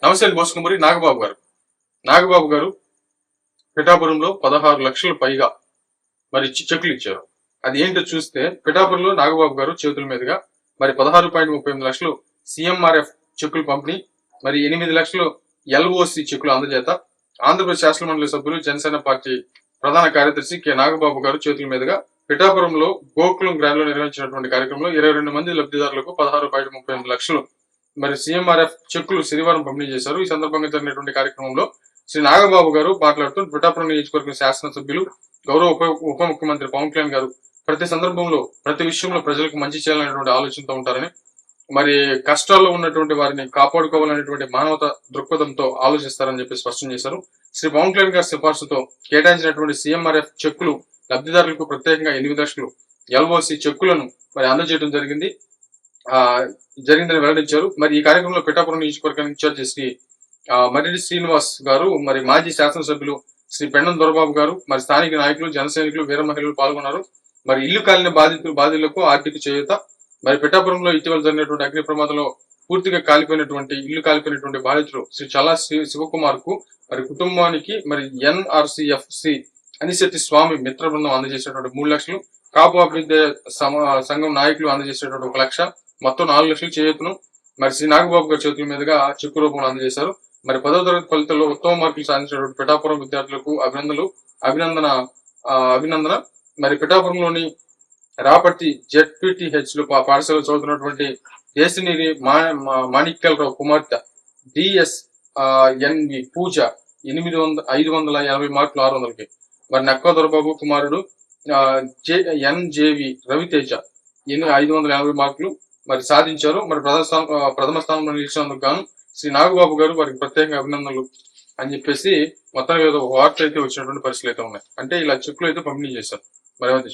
నమస్తే మోసుకుమరి నాగబాబు గారు పిఠాపురంలో 16 లక్షల పైగా మరి చెక్కులు ఇచ్చారు. అది ఏంటో చూస్తే పిఠాపురంలో నాగబాబు గారు చేతుల మీదుగా మరి 16.38 లక్షలు సిఎంఆర్ఎఫ్ చెక్కులు పంపిణీ, మరి 8 లక్షలు ఎల్ఓసి చెక్కులు అందజేత ఆంధ్రప్రదేశ్ శాసనమండలి సభ్యులు జనసేన పార్టీ ప్రధాన కార్యదర్శి కె నాగబాబు గారు చేతుల మీదుగా పిఠాపురంలో గోకులం గ్రాండ్ లో నిర్వహించినటువంటి కార్యక్రమంలో 22 మంది లబ్ధిదారులకు 16.38 లక్షలు మరి సిఎంఆర్ఎఫ్ చెక్కులు శనివారం పంపిణీ చేశారు. ఈ సందర్భంగా జరిగినటువంటి కార్యక్రమంలో శ్రీ నాగబాబు గారు మాట్లాడుతూ పిఠాపురం నియోజకవర్గం శాసనసభ్యులు గౌరవ ఉప ముఖ్యమంత్రి పవన్ కళ్యాణ్ గారు ప్రతి సందర్భంలో ప్రతి విషయంలో ప్రజలకు మంచి చేయాలనేటువంటి ఆలోచనతో ఉంటారని, మరి కష్టాల్లో ఉన్నటువంటి వారిని కాపాడుకోవాలనేటువంటి మానవత దృక్పథంతో ఆలోచిస్తారని చెప్పి స్పష్టం చేశారు. శ్రీ పవన్ కళ్యాణ్ గారి సిఫార్సుతో కేటాయించినటువంటి సిఎంఆర్ఎఫ్ చెక్కులు లబ్ధిదారులకు ప్రత్యేకంగా 8 లక్షలు ఎల్ఓసి చెక్కులను మరి అందజేయడం జరిగిందని వెల్లడించారు. మరి ఈ కార్యక్రమంలో పిఠాపురం నియోజకవర్గం ఇన్ఛార్జి శ్రీ మర్రెడ్డి శ్రీనివాస్ గారు, మరి మాజీ శాసనసభ్యులు శ్రీ పెండం దొరబాబు గారు, మరి స్థానిక నాయకులు, జన సైనికులు, వీర మహిళలు పాల్గొన్నారు. మరి ఇల్లు కాలిన బాధితులకు ఆర్థిక చేయూత, మరి పిఠాపురంలో ఇటీవల జరిగినటువంటి అగ్ని ప్రమాదంలో పూర్తిగా ఇల్లు కాలిపోయినటువంటి బాధితులు శ్రీ చల్లా శివకుమార్ కు మరి కుటుంబానికి మరి NRCFC అనిశెట్టి స్వామి మిత్ర బృందం అందజేసినటువంటి 3 లక్షలు, కాపు అభివృద్ధి సంఘం నాయకులు అందజేసినటువంటి 1 లక్ష, మొత్తం 4 లక్షలు చేయూతను మరి శ్రీ నాగబాబు గారి చేతుల మీదుగా చెక్కు రూపంలో అందజేశారు. మరి 10వ తరగతి ఫలితాల్లో ఉత్తమ మార్కులు సాధించినటువంటి పిఠాపురం విద్యార్థులకు అభినందన. మరి పిఠాపురంలోని రాపర్తి ZPTH లో పాఠశాలలో చదువుతున్నటువంటి దేశినేని మాణిక్యాలరావు కుమార్తె DSNV పూజ 580 మార్కులు 600కి, మరి నక్కా దొరబాబు కుమారుడు NJV రవితేజ 580 మార్కులు మరి సాధించారు. మరి ప్రథమ స్థానంలో నిలిచినందుకు గాను శ్రీ నాగబాబు గారు వారికి ప్రత్యేకంగా అభినందనలు అని చెప్పేసి మొత్తం ఏదో వార్త అయితే వచ్చినటువంటి పరిస్థితులు అయితే ఉన్నాయి. అంటే ఇలా చెక్కులు అయితే పంపిణీ చేశారు. మరి ఏమైతే